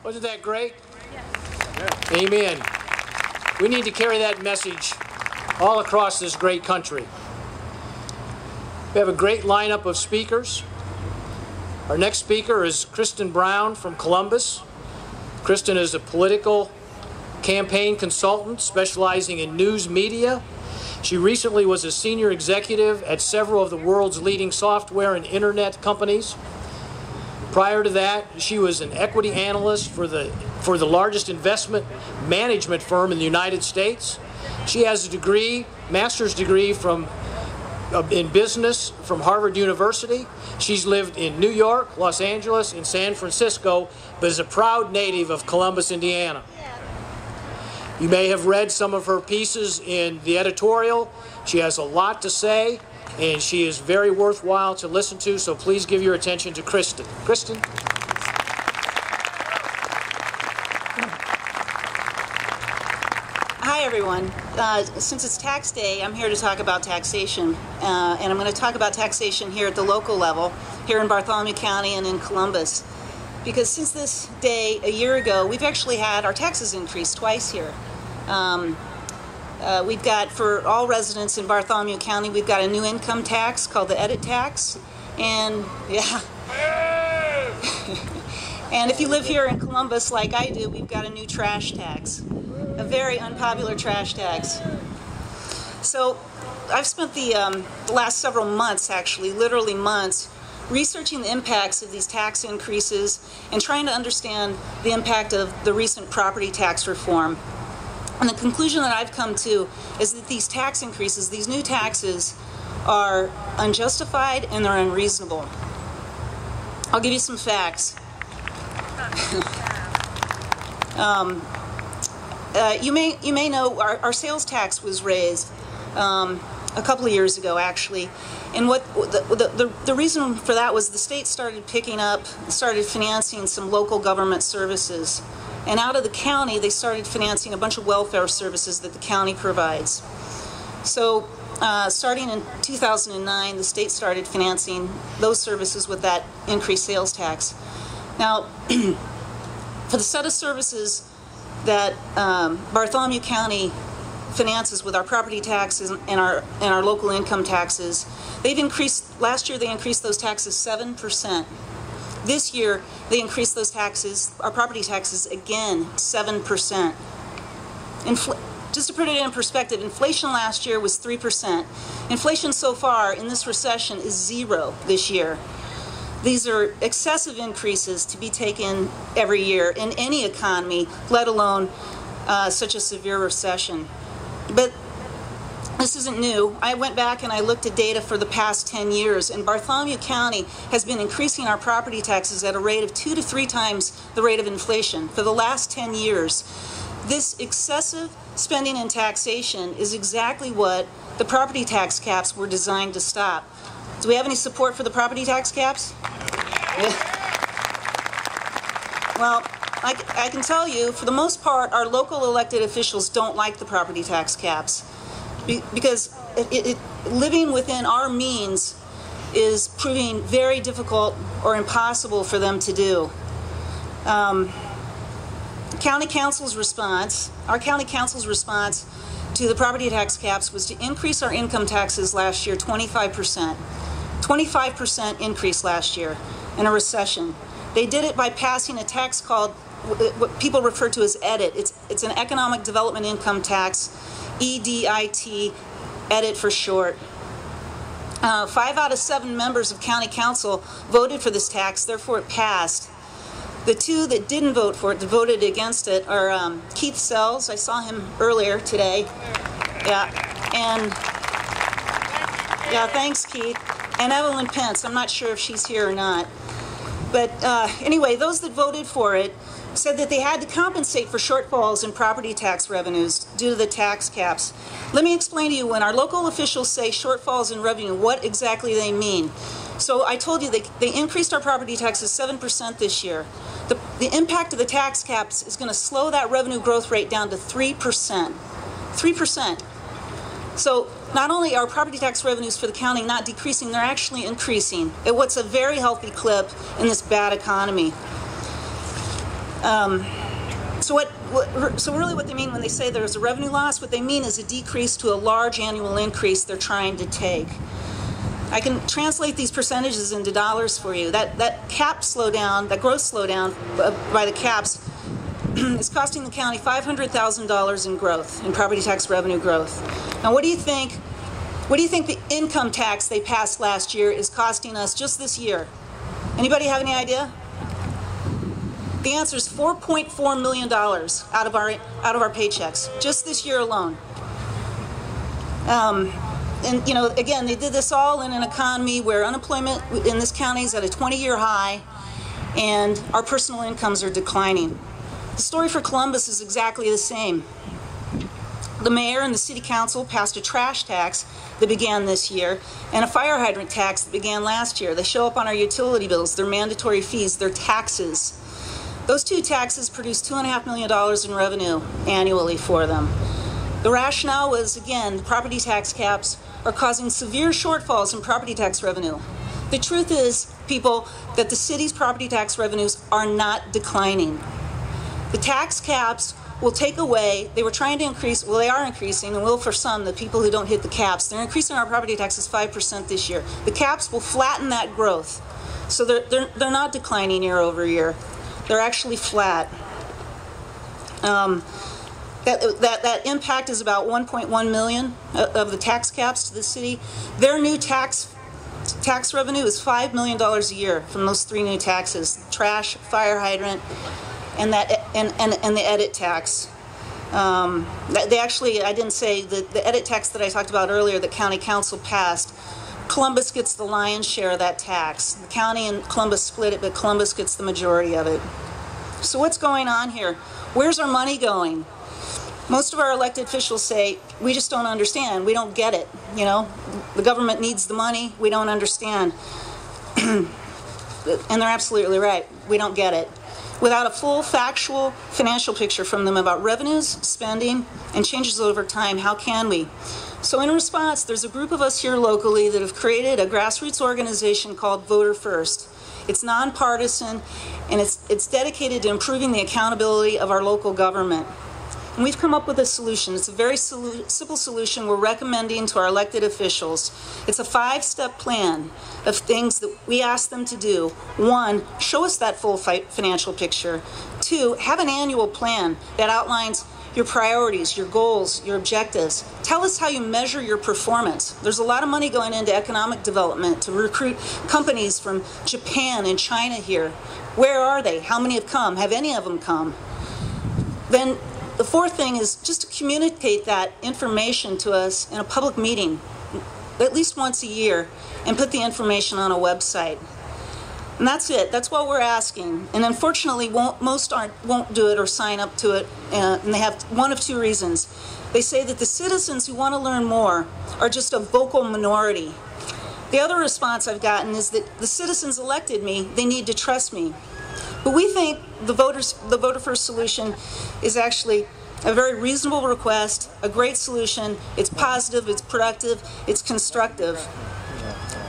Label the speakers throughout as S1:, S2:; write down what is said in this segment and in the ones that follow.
S1: Wasn't that great? Yeah. Amen. We need to carry that message all across this great country. We have a great lineup of speakers. Our next speaker is Kristen Brown from Columbus. Kristen is a political campaign consultant specializing in news media. She recently was a senior executive at several of the world's leading software and internet companies. Prior to that, she was an equity analyst for the largest investment management firm in the United States. She has a degree, master's degree in business from Harvard University. She's lived in New York, Los Angeles, and San Francisco, but is a proud native of Columbus, Indiana. You may have read some of her pieces in the editorial. She has a lot to say, and she is very worthwhile to listen to, so please give your attention to Kristen. Kristen?
S2: Hi, everyone. Since it's tax day, I'm here to talk about taxation, and I'm going to talk about taxation here at the local level, here in Bartholomew County and in Columbus. Because since this day a year ago, we've actually had our taxes increased twice here. We've got, for all residents in Bartholomew County, we've got a new income tax called the edit tax. And yeah. And if you live here in Columbus like I do, we've got a new trash tax. A very unpopular trash tax. So I've spent the last several months, actually, literally months, researching the impacts of these tax increases and trying to understand the impact of the recent property tax reform. And the conclusion that I've come to is that these tax increases, these new taxes, are unjustified and they're unreasonable. I'll give you some facts. You may know our sales tax was raised a couple of years ago, actually. And what the reason for that was the state started started financing some local government services. And out of the county, they started financing a bunch of welfare services that the county provides. So starting in 2009, the state started financing those services with that increased sales tax. Now, for the set of services that Bartholomew County finances with our property taxes and our local income taxes, they've increased. Last year they increased those taxes 7%. This year they increased those taxes, our property taxes, again 7%. Just to put it in perspective, inflation last year was 3%. Inflation so far in this recession is 0 this year. These are excessive increases to be taken every year in any economy, let alone such a severe recession. But this isn't new. I went back and I looked at data for the past 10 years, and Bartholomew County has been increasing our property taxes at a rate of 2 to 3 times the rate of inflation for the last 10 years. This excessive spending and taxation is exactly what the property tax caps were designed to stop. Do we have any support for the property tax caps? Yeah. Well, I can tell you, for the most part, our local elected officials don't like the property tax caps because living within our means is proving very difficult or impossible for them to do. County Council's response, our County Council's response to the property tax caps was to increase our income taxes last year 25%. 25% increase last year in a recession. They did it by passing a tax called what people refer to as EDIT. It's an Economic Development Income Tax, EDIT, EDIT for short. 5 out of 7 members of County Council voted for this tax, therefore it passed. The 2 that didn't vote for it, that voted against it, are Keith Sells. I saw him earlier today. Yeah, and yeah, thanks, Keith. And Evelyn Pence. I'm not sure if she's here or not. But anyway, those that voted for it said that they had to compensate for shortfalls in property tax revenues due to the tax caps. Let me explain to you, when our local officials say shortfalls in revenue, what exactly they mean. So I told you they increased our property taxes 7% this year. The impact of the tax caps is going to slow that revenue growth rate down to 3%. 3%. So not only are property tax revenues for the county not decreasing, they're actually increasing at what's a very healthy clip in this bad economy. So really what they mean when they say there's a revenue loss, what they mean is a decrease to a large annual increase they're trying to take. I can translate these percentages into dollars for you. That cap slowdown, that growth slowdown by the caps is costing the county $500,000 in growth, in property tax revenue growth. Now what do you think the income tax they passed last year is costing us just this year? Anybody have any idea? The answer is $4.4 million out of our paychecks, just this year alone. And you know, again, they did this all in an economy where unemployment in this county is at a 20-year high, and our personal incomes are declining. The story for Columbus is exactly the same. The mayor and the city council passed a trash tax that began this year and a fire hydrant tax that began last year. They show up on our utility bills, their mandatory fees, their taxes. Those two taxes produce $2.5 million in revenue annually for them. The rationale was, again, the property tax caps are causing severe shortfalls in property tax revenue. The truth is, people, that the city's property tax revenues are not declining. The tax caps will take away, they were trying to increase, well, they are increasing, and will for some, the people who don't hit the caps. They're increasing our property taxes 5% this year. The caps will flatten that growth. So they're not declining year over year. They're actually flat. That impact is about 1.1 million of the tax caps to the city. Their new tax revenue is $5 million a year from those three new taxes: trash, fire hydrant, and the edit tax. They actually, I didn't say the edit tax that I talked about earlier that county council passed. Columbus gets the lion's share of that tax. The county and Columbus split it, but Columbus gets the majority of it. So what's going on here? Where's our money going? Most of our elected officials say, we just don't understand. We don't get it. You know, the government needs the money. We don't understand. And they're absolutely right. We don't get it. Without a full factual financial picture from them about revenues, spending, and changes over time, how can we? So in response, there's a group of us here locally that have created a grassroots organization called Voter First. It's nonpartisan, and it's dedicated to improving the accountability of our local government. And we've come up with a solution. It's a very simple solution we're recommending to our elected officials. It's a 5-step plan of things that we ask them to do. 1, show us that full financial picture. 2, have an annual plan that outlines your priorities, your goals, your objectives. Tell us how you measure your performance. There's a lot of money going into economic development to recruit companies from Japan and China here. Where are they? How many have come? Have any of them come? Then the 4th thing is just to communicate that information to us in a public meeting at least once a year and put the information on a website. And that's it. That's what we're asking. And unfortunately, most won't do it or sign up to it, and they have one of 2 reasons. They say that the citizens who want to learn more are just a vocal minority. The other response I've gotten is that the citizens elected me, they need to trust me. But we think the Voter First solution is actually a very reasonable request, a great solution. It's positive, it's productive, it's constructive.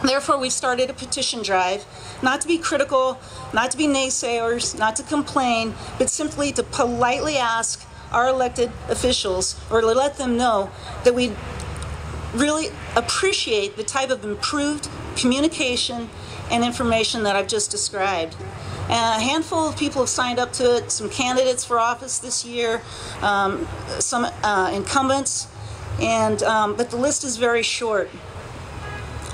S2: Therefore, we've started a petition drive, not to be critical, not to be naysayers, not to complain, but simply to politely ask our elected officials, or to let them know that we really appreciate the type of improved communication and information that I've just described. And a handful of people have signed up to it, some candidates for office this year, some incumbents, but the list is very short.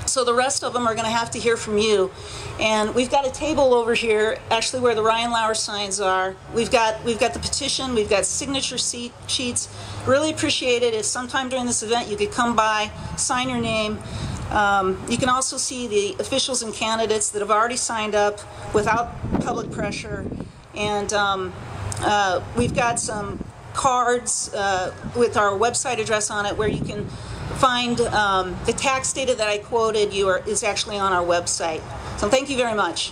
S2: So the rest of them are going to have to hear from you. And we've got a table over here, actually where the Ryan Lauer signs are. We've got the petition, we've got signature sheets. Really appreciate it if sometime during this event you could come by, sign your name. You can also see the officials and candidates that have already signed up without public pressure. And we've got some cards with our website address on it where you can find the tax data that I quoted is actually on our website. So thank you very much.